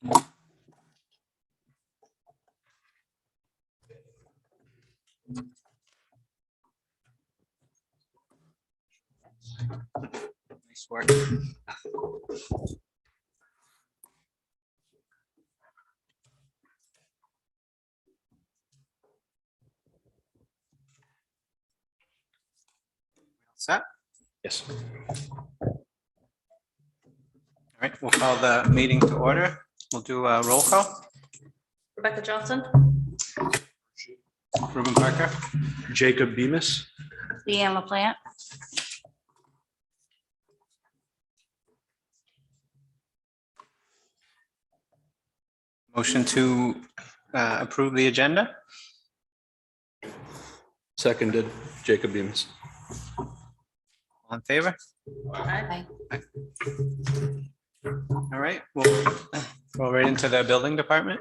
Nice work. Set? Yes. All right, we'll call the meeting to order. We'll do a roll call. Rebecca Johnson, Ruben Parker, Jacob Bemis. Leanne LaPlante, motion to approve the agenda. Seconded, Jacob Bemis. All in favor? Aye. All right, we'll go right into the building department.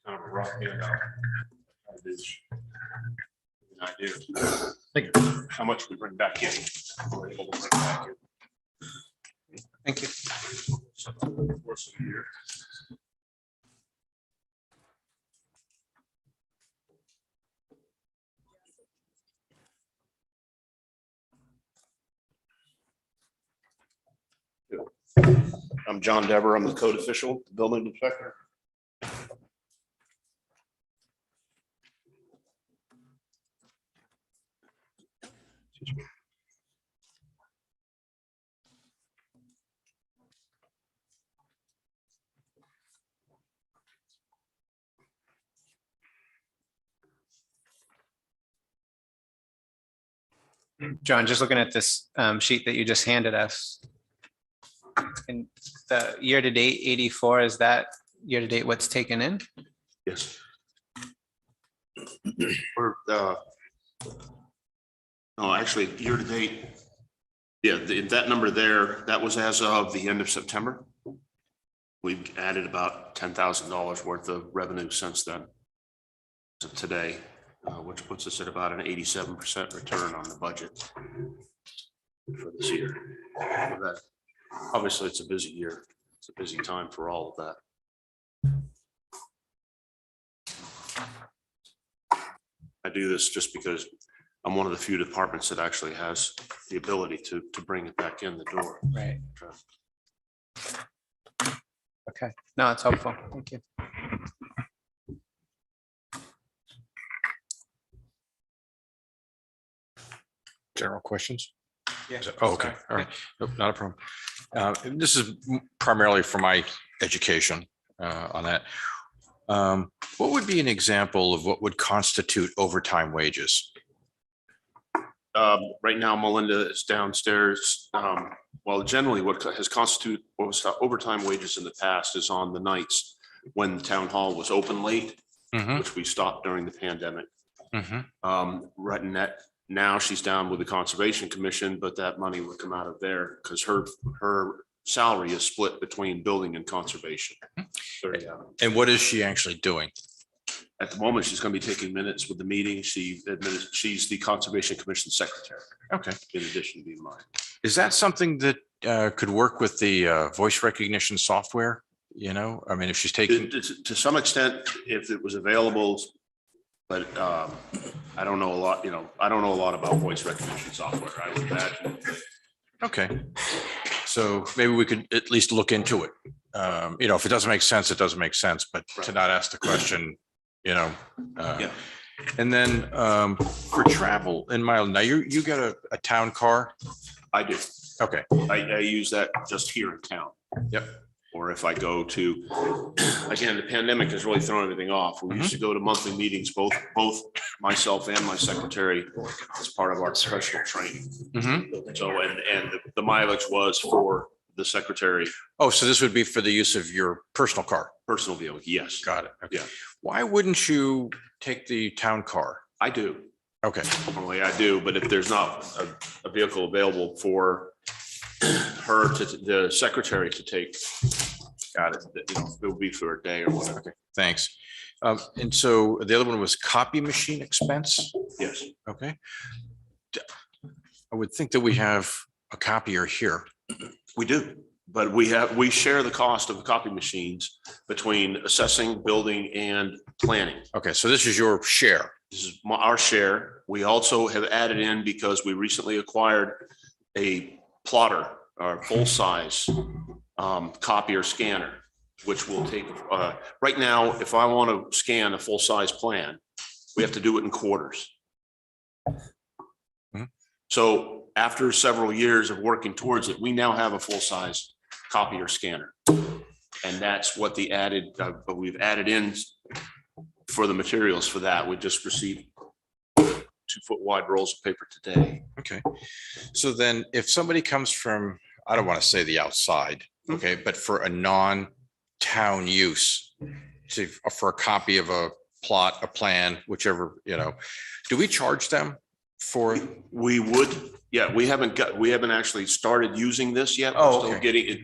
Kind of a rough handout. An idea. Think of how much we bring back in. We're able to bring back in. Thank you. So, over the course of the year. I'm John Dever. I'm the code official, building inspector. John, just looking at this sheet that you just handed us. And the year-to-date 84, is that year-to-date what's taken in? Yes. We're, no, actually, year to date, yeah, that number there, that was as of the end of September. We've added about $10,000 worth of revenue since then. To today, which puts us at about an 87% return on the budget for this year. That, obviously, it's a busy year. It's a busy time for all of that. I do this just because I'm one of the few departments that actually has the ability to bring it back in the door. Right. Okay, no, it's helpful. Thank you. General questions? Yeah. Oh, okay, all right, Nope, not a problem. This is primarily for my education on that. What would be an example of what would constitute overtime wages? Right now, Melinda is downstairs. Well, generally what has constituted overtime wages in the past is on the nights when the town hall was open late, which we stopped during the pandemic. Right in that, now she's down with the Conservation Commission, but that money would come out of there because her salary is split between building and conservation. 30 hours. And what is she actually doing? At the moment, she's going to be taking minutes with the meeting. She's the Conservation Commission secretary. Okay. In addition to being mine. Is that something that could work with the voice recognition software? You know, I mean, if she's taking. To some extent, if it was available, but I don't know a lot, you know, I don't know a lot about voice recognition software, I would imagine. Okay. So maybe we could at least look into it. You know, if it doesn't make sense, it doesn't make sense, but to not ask the question, you know. Yeah. And then for travel in mileage, now you got a town car? I do. Okay. I use that just here in town. Yep. Or if I go to, again, the pandemic has really thrown everything off. We used to go to monthly meetings, both myself and my secretary as part of our professional training. So, and the mileage was for the secretary. Oh, so this would be for the use of your personal car? Personal vehicle, yes. Got it. Okay. Yeah. Why wouldn't you take the town car? I do. Okay. Normally I do, but if there's not a vehicle available for the secretary to take. Got it. It will be for a day or whatever. Okay, thanks. And so the other one was copy machine expense. Yes, Okay. I would think that we have a copier here. we do. But we share the cost of the copy machines between assessing, building, and planning. Okay, so this is your share. This is our share. We also have added in, because we recently acquired a plotter, or full-size copier scanner, which will take, right now, if I want to scan a full-size plan, we have to do it in quarters. Mhm. So after several years of working towards it, we now have a full-size copier scanner. And that's what but we've added in for the materials for that. We just received 2-foot wide rolls of paper today. Okay. So then if somebody comes from, I don't want to say the outside, okay, but for a non-town use, for a copy of a plot, a plan, whichever, do we charge them for? We would, yeah, we haven't actually started using this yet. We're Oh, still okay. getting it.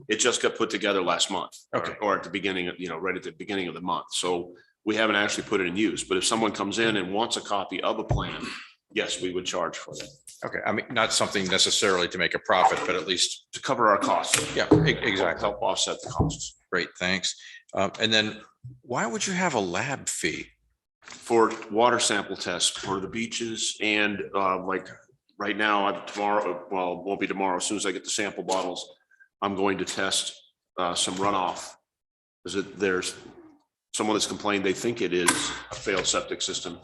It just got put together last month. Okay. Or at the beginning of, right at the beginning of the month. So we haven't actually put it in use, but if someone comes in and wants a copy of a plan, yes, we would charge for that Okay, I mean, not something necessarily to make a profit, but at least, to cover our costs. yeah, exactly. Help offset the costs. Great, thanks. And then why would you have a lab fee? For water sample tests for the beaches and like right now, tomorrow, well, it won't be tomorrow. As soon as I get the sample bottles, I'm going to test some runoff. There's someone that's complained they think it is a failed septic system.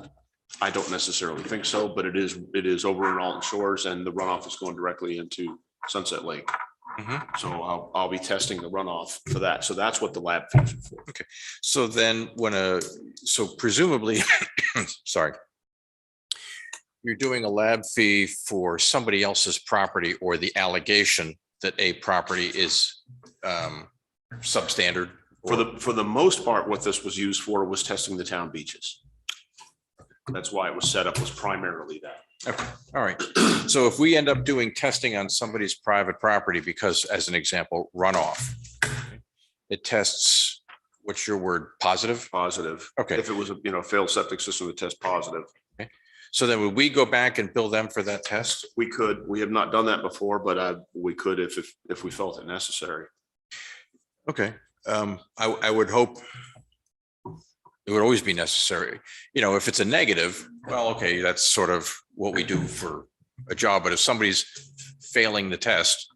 I don't necessarily think so, but it is over in Alton Shores, and the runoff is going directly into Sunset Lake. Mhm. So I'll be testing the runoff for that. So that's what the lab fees are for. Okay, so then so presumably, sorry, you're doing a lab fee for somebody else's property or the allegation that a property is substandard? For the most part, what this was used for was testing the town beaches. That's why it was set up, was primarily that. Okay, all right. So if we end up doing testing on somebody's private property, because as an example, runoff, it tests, what's your word, positive? Positive. Okay. If it was a failed septic system that test positive, So then would we go back and bill them for that test? we could. We have not done that before, but we could if we felt it necessary. Okay, I would hope it would always be necessary. If it's a negative, well, okay, that's sort of what we do for a job. But if somebody's failing the test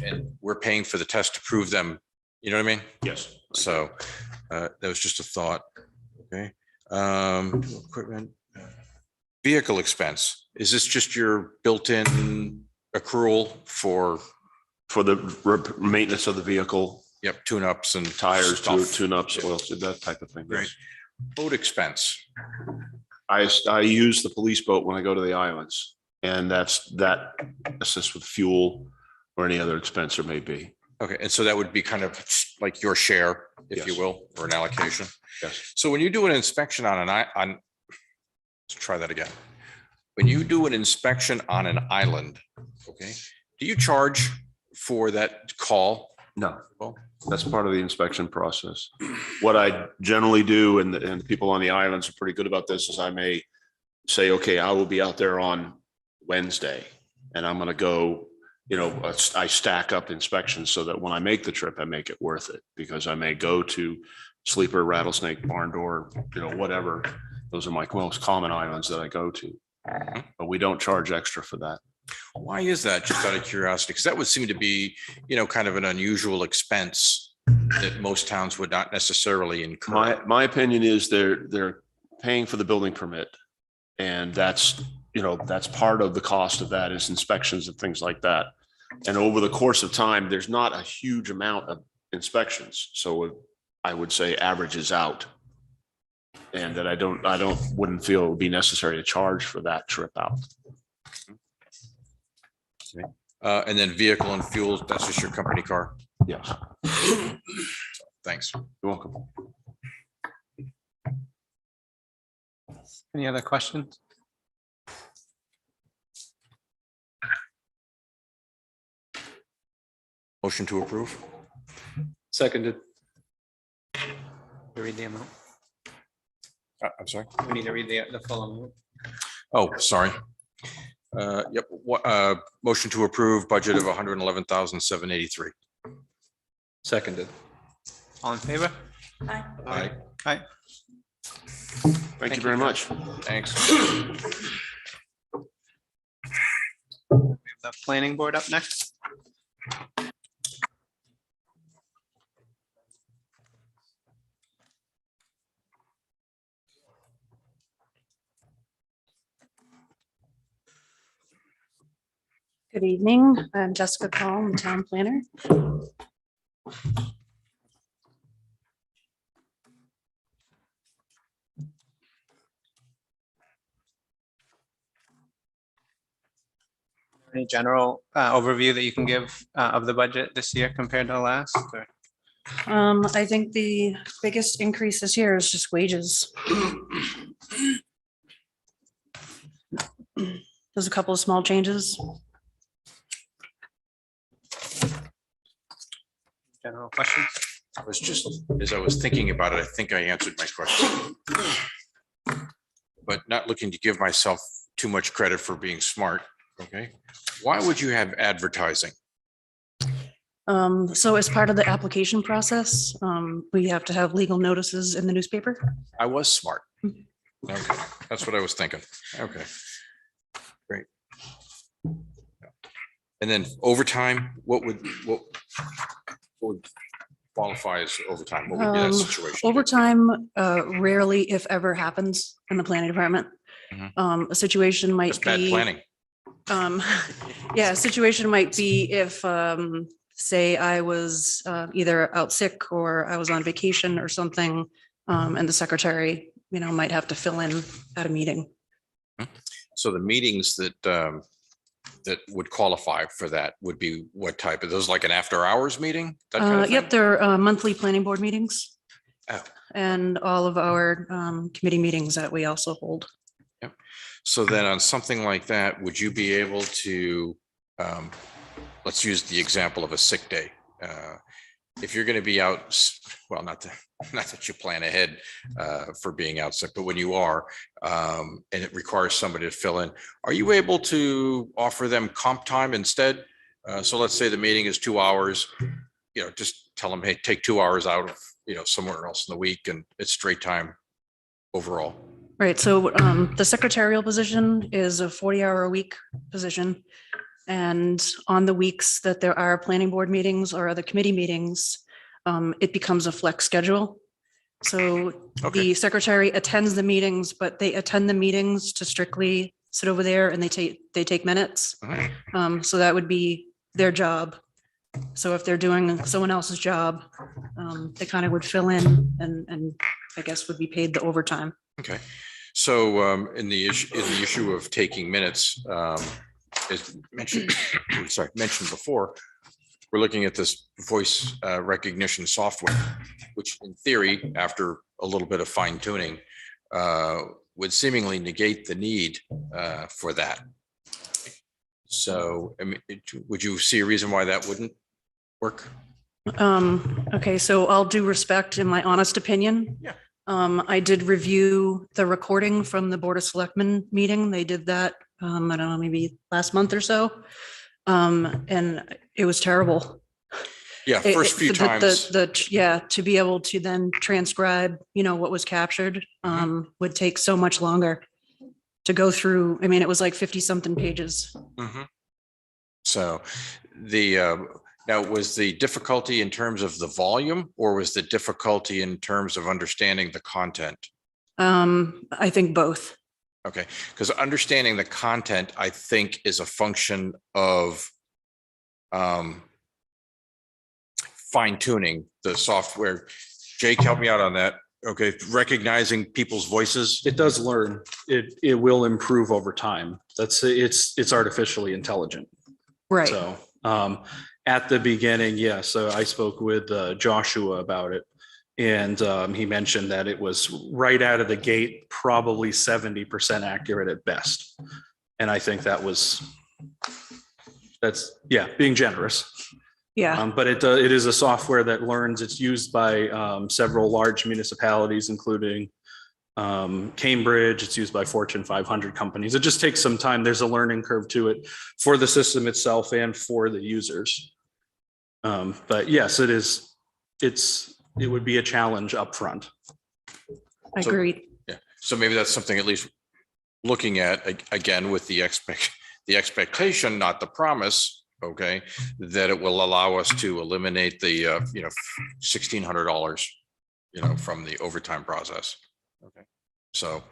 and we're paying for the test to prove them, you know what I mean? Yes. So that was just a thought. Okay. Equipment. Vehicle expense. Is this just your built-in accrual for? For the maintenance of the vehicle, Yep, tune-ups and tires, stuff. tune-ups, oil, that type of thing. Great. Boat expense. I use the police boat when I go to the islands, and that assists with fuel or any other expense there may be. Okay, and so that would be kind of like your share, if you Yes. will, or an allocation. Yes. So when you do an inspection let's try that again. When you do an inspection on an island, okay, do you charge for that call? No, that's part of the inspection process. What I generally do, and the people on the islands are pretty good about this, is I may say, okay, I will be out there on Wednesday, and I'm going to go, I stack up inspections so that when I make the trip, I make it worth it, because I may go to Sleeper, Rattlesnake, Barn Door, whatever. Those are my most common islands that I go to, but we don't charge extra for that. Why is that? Just out of curiosity, because that would seem to be, kind of an unusual expense that most towns would not necessarily incur. My opinion is they're paying for the building permit, and that's part of the cost of that is inspections and things like that. And over the course of time, there's not a huge amount of inspections, so I would say averages out, and that I wouldn't feel it would be necessary to charge for that trip out. And then vehicle and fuel, that's just your company car. Yes, Thanks. you're welcome. Any other questions? Motion to approve? Seconded. To read the amount. I'm sorry. We need to read the full amount. Oh, sorry. Yep, motion to approve budget of 111,783. Seconded. All in favor? Aye. Aye. Aye. Thank you very much. Thanks. We have the planning board up next. Good evening. I'm Jessica Collin, the town planner. Any general overview that you can give of the budget this year compared to last? Or- I think the biggest increase this year is just wages. There's a couple of small changes. General questions? I was just, as I was thinking about it, I think I answered my question. But not looking to give myself too much credit for being smart, okay? Why would you have advertising? So as part of the application process, we have to have legal notices in the newspaper. I was smart. Okay, that's what I was thinking. Okay. Great. And then overtime, what would qualify as overtime? What would be that situation? Overtime rarely, if ever, happens in the planning department. A situation might That's bad be. planning. Yeah, a situation might be if, say I was either out sick or I was on vacation or something, and the secretary, might have to fill in at a meeting. So the meetings that would qualify for that would be what type? Of those, like an after hours meeting? That kind of Yep, thing? they're monthly planning board meetings. Oh. And all of our committee meetings that we also hold. So then on something like that, would you be able to, let's use the example of a sick day. If you're going to be out, well, not that you plan ahead for being out sick, but when you are, and it requires somebody to fill in, are you able to offer them comp time instead? So let's say the meeting is 2 hours, just tell them, hey, take 2 hours out of, somewhere else in the week and it's straight time overall. Right, so the secretarial position is a 40-hour-a-week position. And on the weeks that there are planning board meetings or other committee meetings, it becomes a flex schedule. So Okay. the secretary attends the meetings, but they attend the meetings to strictly sit over there and they take minutes. Mhm. So that would be their job. So if they're doing someone else's job, they kind of would fill in and I guess would be paid the overtime. Okay, so in the issue of taking minutes, as mentioned, mentioned before, we're looking at this voice recognition software, which in theory, after a little bit of fine tuning, would seemingly negate the need for that. So, I mean, would you see a reason why that wouldn't work? Okay, so all due respect, in my honest opinion. Yeah. I did review the recording from the Board of Selectmen meeting. They did that, I don't know, maybe last month or so. And it was terrible. Yeah, first few times. Yeah, to be able to then transcribe, what was captured, would take so much longer to go through. I mean, it was like 50 something pages. Mhm. So now was the difficulty in terms of the volume or was the difficulty in terms of understanding the content? I think both. Okay, because understanding the content, I think, is a function of fine tuning the software. Jake, help me out on that. Okay, recognizing people's voices. It does learn. It will improve over time. It's artificially intelligent. Right. So at the beginning, yeah. So I spoke with Joshua about it. And he mentioned that it was right out of the gate, probably 70% accurate at best. And I think that's being generous. Yeah, But it is a software that learns. It's used by several large municipalities, including Cambridge. It's used by Fortune 500 companies. It just takes some time. There's a learning curve to it for the system itself and for the users. But yes, it is. It would be a challenge upfront. So- agreed. Yeah, so maybe that's something at least looking at again with the expectation, not the promise, okay, that it will allow us to eliminate the $1,600, from the overtime process. Okay, so.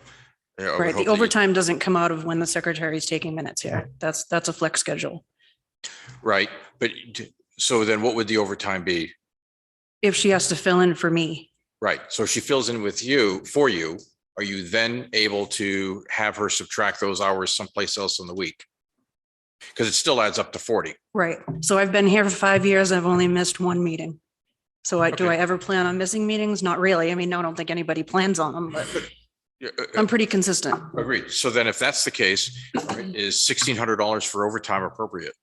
yeah, I would Right. hope The that you- overtime doesn't come out of when the secretary is taking minutes here. That's a flex schedule. Right, but so then what would the overtime be? If she has to fill in for me, Right, so if she fills in with for you, are you then able to have her subtract those hours someplace else in the week? Because it still adds up to 40. right? So I've been here for 5 years. I've only missed one meeting. So do Okay. I ever plan on missing meetings? Not really. I mean, no, I don't think anybody plans on them, but Yeah, I'm pretty consistent. agreed. So then if that's the case, is $1,600 for overtime appropriate?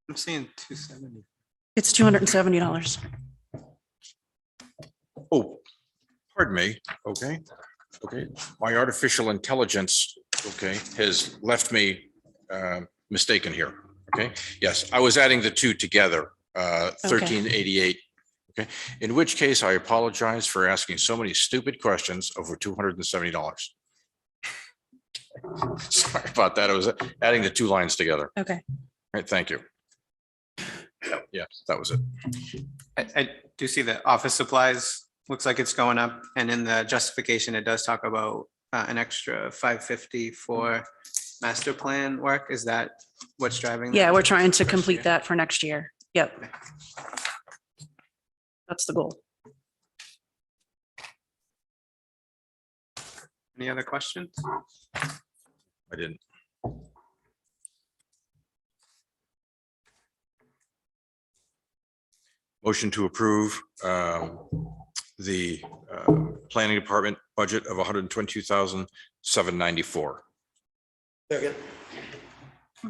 I'm seeing 270. It's $270. Oh, pardon me. Okay. Okay. My artificial intelligence, okay, has left me mistaken here. Okay. Yes, I was adding the two together, 1388. Okay. In which case I apologize for asking so many stupid questions over $270. Sorry about that. I was adding the two lines together. Okay. All right. Thank you. Yeah, that was it. I do see that office supplies, looks like it's going up, and in the justification, it does talk about an extra 550 for master plan work. Is that what's driving? Yeah, that? we're trying to First complete year? that for next year. Yep. That's the goal. Any other questions? I didn't. Motion to approve the planning department budget of $122,794.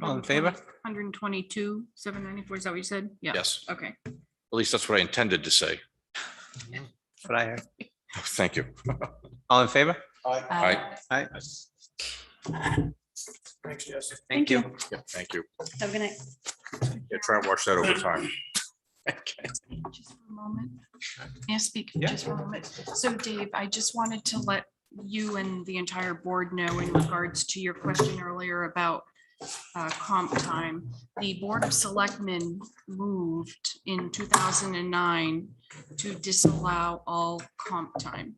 All in favor? 122,794, is that what you said? Yeah. Yes, Okay. at least that's what I intended to say. That's what I heard. Thank you. All in favor? Aye. Aye. Thanks, Jesse. Thank you. Yeah, thank you. Have a good night. Yeah, try and watch that over time. Just for a moment. May I speak Yeah. just for a moment? So Dave, I just wanted to let you and the entire board know in regards to your question earlier about comp time. The Board of Selectmen moved in 2009 to disallow all comp time.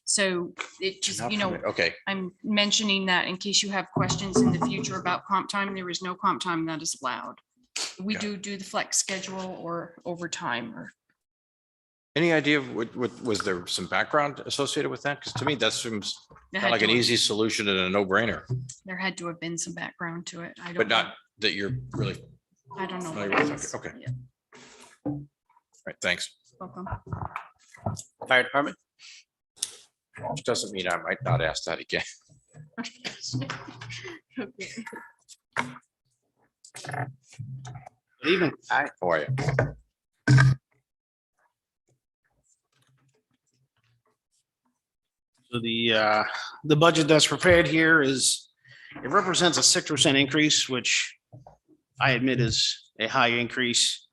So it just, Okay, I'm mentioning that in case you have questions in the future about comp time, there is no comp time that is allowed. We Okay. do the flex schedule or overtime or. any idea of what was there some background associated with that? Because to me, that seems there kind of had like an to have- easy solution and a no-brainer, There had to have been some background to it. I don't. but know. not that you're really, I don't know. familiar what it with. is. Okay. Yeah, all right, thanks. welcome. Fire department? Which doesn't mean I might not ask that again. Okay. Good evening. Hi. How are you? So the budget that's prepared here it represents a 6% increase, which I admit is a high increase.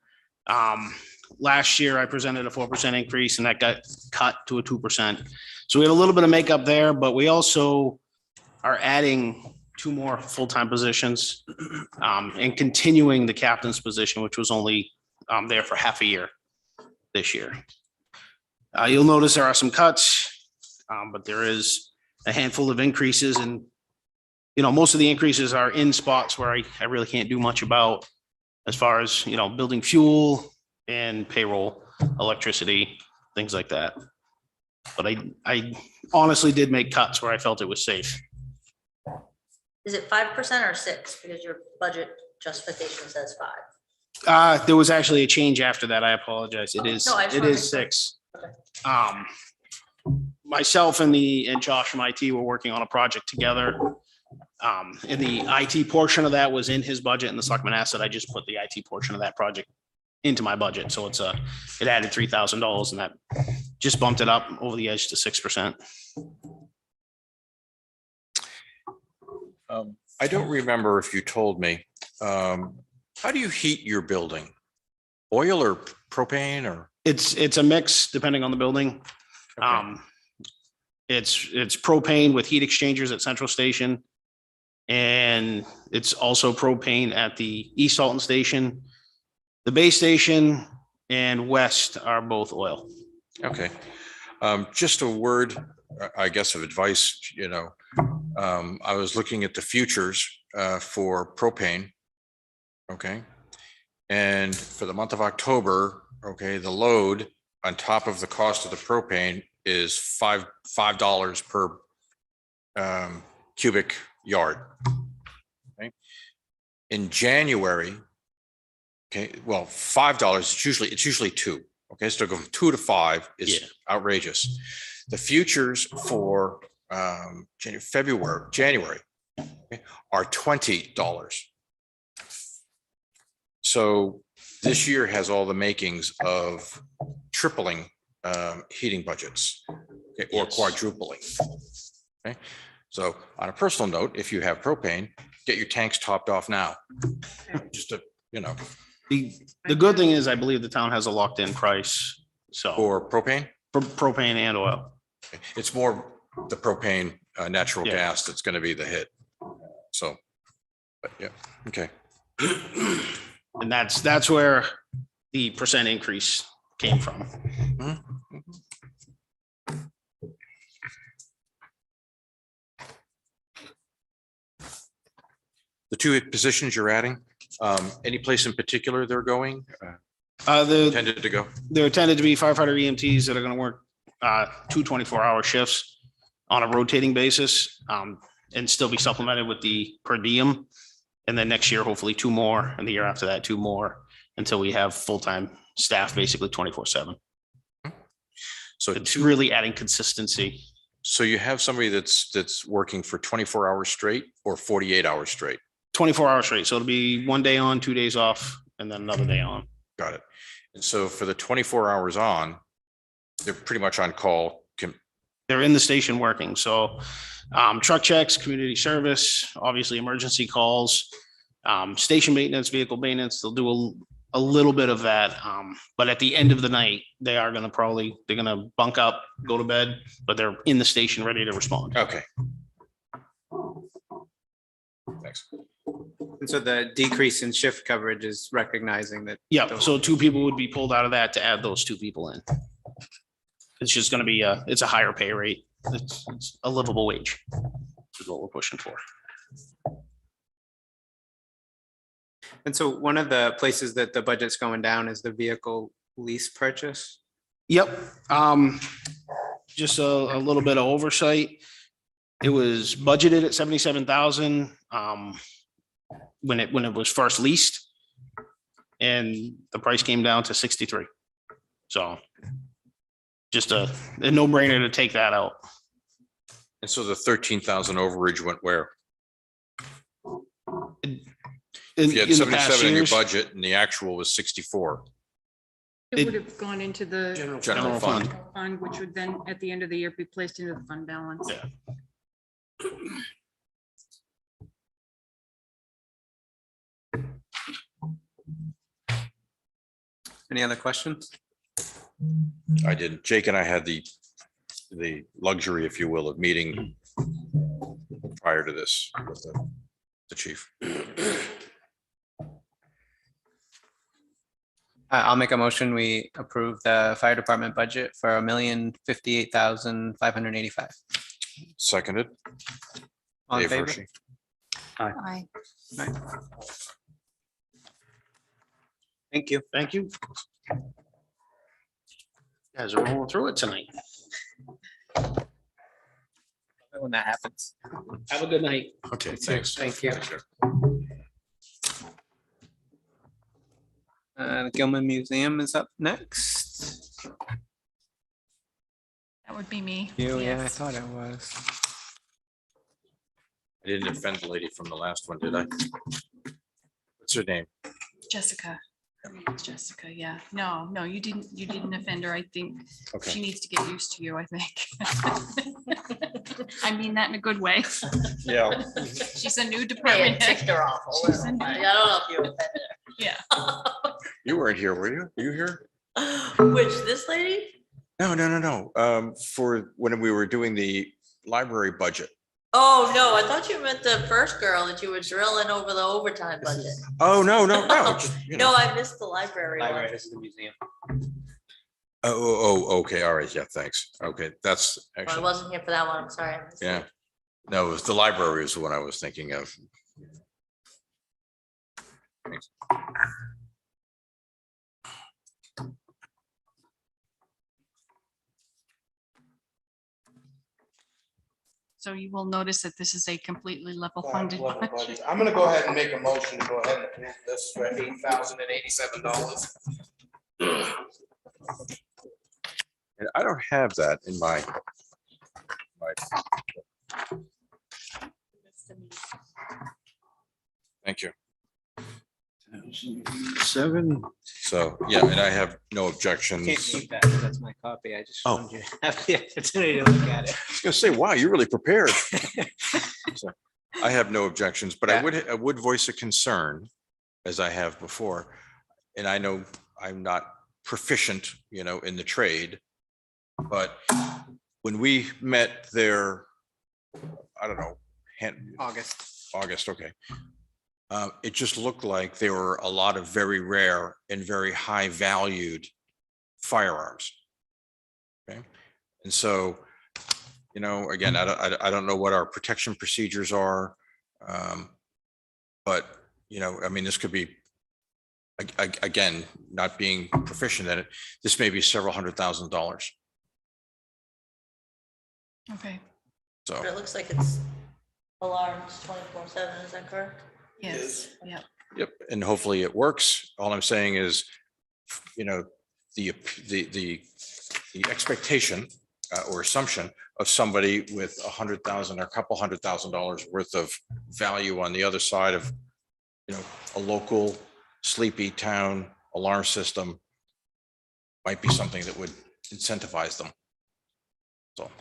Last year I presented a 4% increase and that got cut to a 2%. So we have a little bit of makeup there, but we also are adding 2 more full-time positions and continuing the captain's position, which was only there for half a year this year. You'll notice there are some cuts. But there is a handful of increases and, most of the increases are in spots where I really can't do much about as far as, building fuel and payroll, electricity, things like that. But I honestly did make cuts where I felt it was safe. Is it 5% or 6%? Because your budget justification says 5%. There was actually a change after that. I apologize. It No, I just wanted to- 6. Okay. Myself and Josh from IT were working on a project together. And the IT portion of that was in his budget, and the selectman asked that I just put the IT portion of that project into my budget. So it added $3,000, and that just bumped it up over the edge to 6%. I don't remember if you told me, how do you heat your building? Oil or propane or? It's a mix depending on the building. Okay. It's propane with heat exchangers at Central Station. And it's also propane at the East Alton Station. The Bay Station and West are both oil. Okay. Just a word, I guess, of advice, I was looking at the futures for propane. Okay. And for the month of October, okay, the load on top of the cost of the propane is $5 per cubic yard. Okay. In January, okay, well, $5, it's usually two. Okay, so to go from 2 to 5 is outrageous. The futures for January okay, are $20. So this year has all the makings of tripling heating budgets, okay, or quadrupling. Okay, so on a personal note, if you have propane, get your tanks topped off now. Just to, The good thing is I believe the town has a locked in price. So for propane, for propane and oil. it's more the propane, natural Yeah. gas that's going to be the hit. So, but yeah, okay. And that's where the percent increase came from. The two positions you're adding, any place in particular they're going, There intended to go? tended to be firefighter EMTs that are going to work 2 24-hour shifts on a rotating basis, and still be supplemented with the per diem. And then next year, hopefully 2 more, and the year after that, 2 more, until we have full-time staff, basically 24/7. So It's really adding consistency. So you have somebody that's working for 24 hours straight or 48 hours straight? 24 hours straight. So it'll be 1 day on, 2 days off, and then another day on. Got it. And so for the 24 hours on, they're pretty much on call. They're in the station working. So truck checks, community service, obviously emergency calls, station maintenance, vehicle maintenance. They'll do a little bit of that. But at the end of the night, they're going to bunk up, go to bed, but they're in the station ready to respond. Okay. Thanks. And so the decrease in shift coverage is recognizing that. Yeah. So 2 people would be pulled out of that to add those 2 people in. It's just going to be it's a higher pay rate. It's a livable wage is what we're pushing for. And so one of the places that the budget's going down is the vehicle lease purchase. Yep. Just a little bit of oversight. It was budgeted at 77,000 when it was first leased, and the price came down to 63. So just a no-brainer to take that out. And so the 13,000 overage went where? If you had 77 in your budget and the actual was 64. It- It would have gone into the General fund. fund, which would then, at the end of the year, be placed into the fund balance. Yeah. Any other questions? I didn't. Jake and I had the luxury, if you will, of meeting prior to this with the chief. I'll make a motion. We approve the fire department budget for $1,058,585. Seconded. All in Dave favor? Hershey. Aye. Right. Thank you. Thank you. You guys are rolling through it tonight. When that happens. Have a good night. Okay, thanks. Thank you. Thanks, Jeff. The Gilman Museum is up next. That would be me. Yeah, I Yes. thought it was. I didn't offend the lady from the last one, did I? What's her name? Jessica. Her name is Jessica, yeah. No, you didn't offend her. I think Okay. she needs to get used to you, I think. I mean that in a good way. Yeah. She's a new May department have ticked head. her off a She's little. a I new- don't know if you offended Yeah. You weren't here, were you? Were you here? her. Which, this lady? No. For when we were doing the library budget. Oh, no, I thought you meant the first girl that you were drilling over the overtime budget. Oh, no. just, you know. No, I missed the library Library, one. this is the museum. Okay. All right. Yeah, thanks. Okay, that's Oh, I actually, wasn't here for that one, I'm sorry. I missed it. yeah. No, it was the library is the one I was thinking of. Thanks. So you will notice that this is a completely level funded budget. I'm gonna go ahead and make a motion to go ahead and approve this for $8,087. And I don't have that in my. Thank you. 7. So, yeah, and I have no Can't objections. keep that, 'cause that's my copy. I just Oh. wanted you to have the opportunity to look at it. I was gonna say, wow, you're really prepared. So, I have no objections, but Yeah. I would voice a concern, as I have before. And I know I'm not proficient, in the trade. But when we met there, I don't know, August, okay. It just looked like there were a lot of very rare and very high valued firearms. Okay, and so, again, I don't know what our protection procedures are. But, I mean, this could be, again, not being proficient at it, this may be several $100,000. Okay, So, But it looks like it's alarms 24/7, is that correct? yes, yeah. yep, and hopefully it works. All I'm saying is, the expectation or assumption of somebody with $100,000 or a couple $100,000 worth of value on the other side of, a local sleepy town alarm system might be something that would incentivize them. So,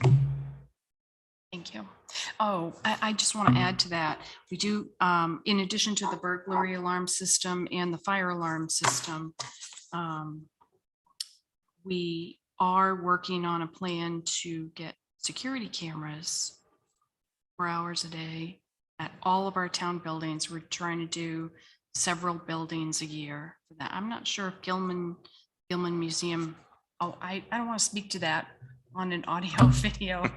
Thank you. Oh, I just want to add to that. We do, in addition to the burglary alarm system and the fire alarm system, we are working on a plan to get security cameras 4 hours a day at all of our town buildings. We're trying to do several buildings a year for that. I'm not sure if Gilman Museum, I don't want to speak to that on an audio video,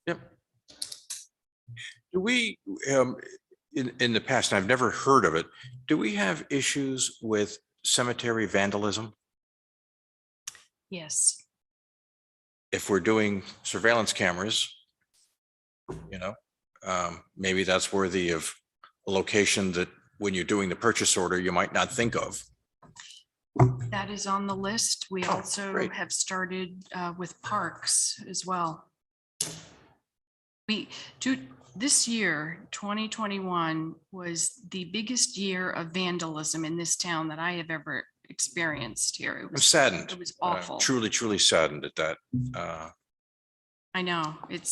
yep. Do we, in the past, and I've never heard of it, do we have issues with cemetery vandalism? Yes. If we're doing surveillance cameras, maybe that's worthy of a location that when you're doing the purchase order, you might not think of. That is on the list. We also great. have started with parks as well. This year, 2021, was the biggest year of vandalism in this town that I have ever experienced here. It I'm was saddened. It was awful. Truly saddened at that. I know, it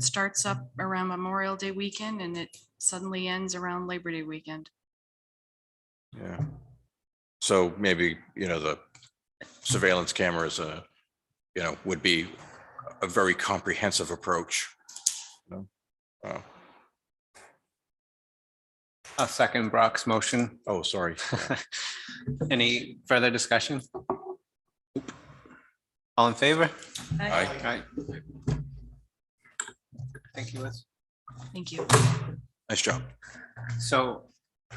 starts up around Memorial Day weekend and it suddenly ends around Labor Day weekend. Yeah. So maybe, the surveillance cameras, would be a very comprehensive approach. I'll second Brock's motion. Oh, sorry. Any further discussion? All in favor? Aye. Aye. Thank you, Liz. Thank you. Nice job. So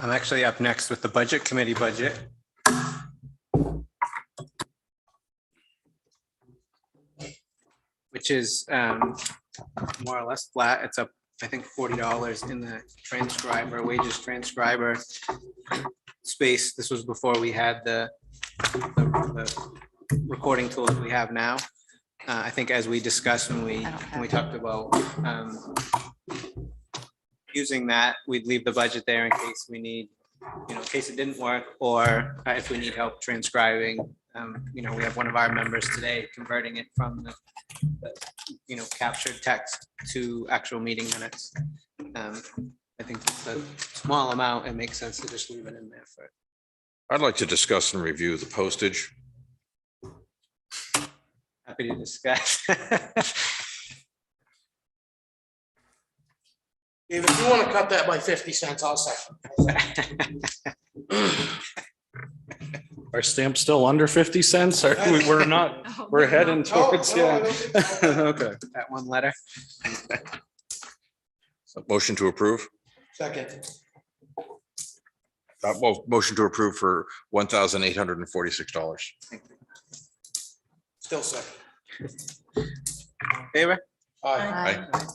I'm actually up next with the budget committee budget. Which is more or less flat. It's up, I think, $40 in the wages transcriber space. This was before we had the recording tools we have now. I think as we discussed when we talked about using that, we'd leave the budget there in case we need, in case it didn't work, or if we need help transcribing. We have one of our members today converting it from the captured text to actual meeting minutes. I think it's a small amount. It makes sense to just leave it in there for. I'd like to discuss and review the postage. Happy to discuss. If you want to cut that by 50 cents, I'll second. Are stamps still under 50 cents? We're not, Oh, we're no. heading towards, yeah. No, Okay. That one letter. Motion to approve. second. Motion to approve for $1,846. Still second. Favor? Aye. Aye.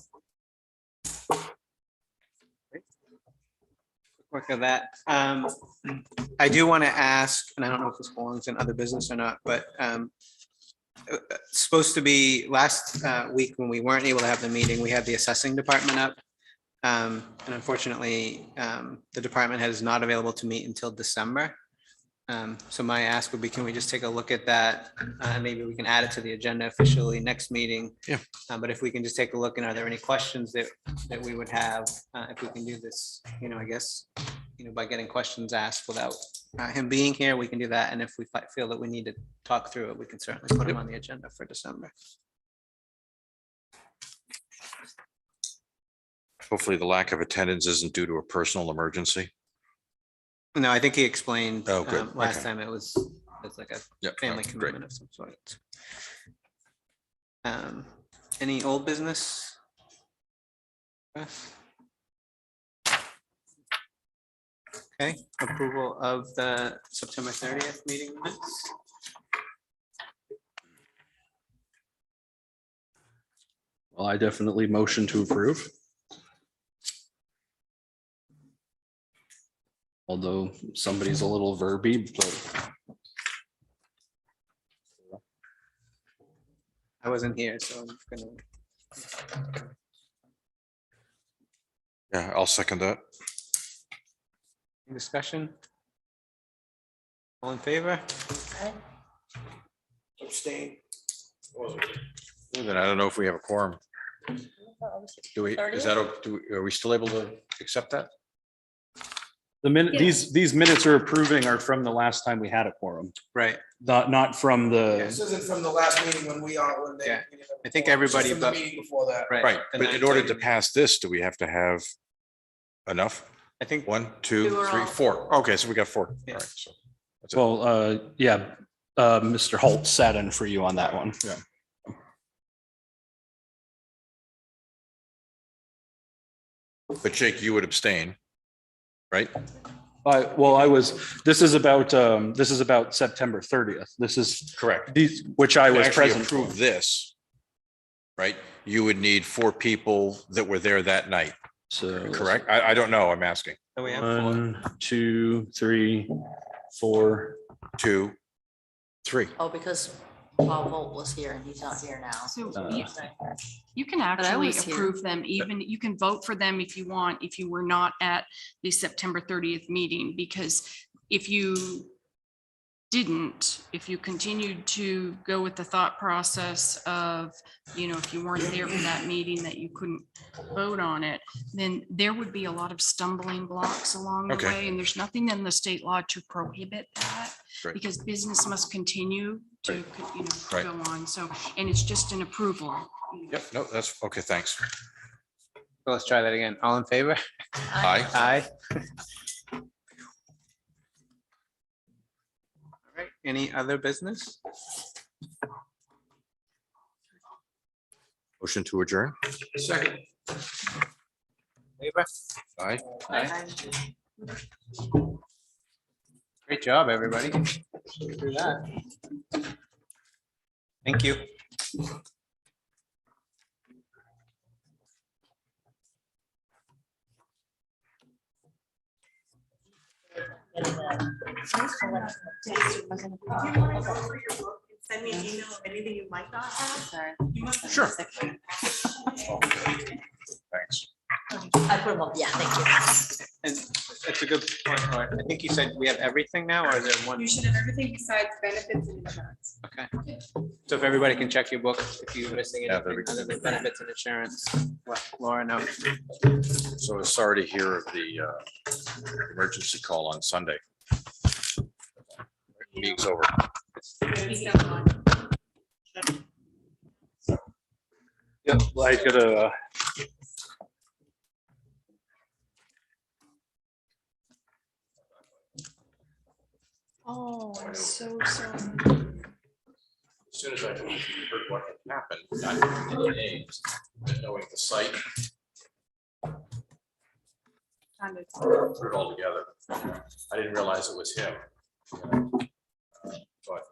Work of that. I do want to ask, and I don't know if this belongs in other business or not, but it's supposed to be last week when we weren't able to have the meeting, we had the assessing department up. And unfortunately, the department is not available to meet until December. So my ask would be, can we just take a look at that? Maybe we can add it to the agenda officially next meeting. Yeah. But if we can just take a look, and are there any questions that we would have, if we can do this, I guess, by getting questions asked without him being here, we can do that. And if we feel that we need to talk through it, we can certainly put him on the agenda for December. Hopefully the lack of attendance isn't due to a personal emergency. No, I think he explained Oh, good. last Okay. time it's like a Yep. family Great. commitment of some sort. Any old business? Okay, approval of the September 30th meeting minutes. Well, I definitely motion to approve. Although somebody's a little verby, but I wasn't here, so I'm gonna. Yeah, I'll second that. Any discussion? All in favor? Abstain. Then I don't know if we have a quorum. Do we, is that, are we still able to accept that? the minute, these minutes are approving are from the last time we had a quorum, Right. not from the, This isn't from the last meeting when we are, when they. Yeah. I think everybody From the but- meeting before that. Right, the but in order to 9:30. pass this, do we have to have enough? I think, 1, 2, Two or 3, all. 4. Okay, so we got 4. All Yeah. right, so that's it. well, yeah, Mr. Holt sat in for you on that one. Yeah. But Jake, you would abstain, right? This is about September 30th. This is Correct. these, which I To was actually present for. approve this, right? You would need 4 people that were there that night, So. correct? I don't know, I'm asking. so we have 4. 1, 2, 3, 4. 2, 3. Oh, because Paul Volt was here and he's not here now. So Uh, you can I actually was here. approve them, even, you can vote for them if you want, if you were not at the September 30th meeting, because if you didn't, if you continued to go with the thought process of, if you weren't there for that meeting, that you couldn't vote on it, then there would be a lot of stumbling blocks along the Okay. way, and there's nothing in the state law to prohibit that, Great. because business must continue to, Right. go on, so, and it's just an approval. Yep, no, that's, okay, thanks. So let's try that again. All in favor? Aye. Aye. All right, any other business? Motion to adjourn? Second. Favor? Aye. Aye. Great job, everybody. Get through that. Thank you. send me an email of anything you might not have. Sorry. You must have Sure. missed it. Thanks. I put them up, yeah, thank you. And that's a good point. Art. I think you said we have everything now, or is there one? You should have everything besides benefits and insurance. Okay. So if everybody can check your book, if you're missing Have anything other than benefits and insurance, let Laura know. So sorry to hear of the emergency call on Sunday. Meeting's over. Yep, I gotta. Oh, I'm so sorry. As soon as I heard what had happened, not knowing the names, but knowing the site, put it all together. I didn't realize it was him. But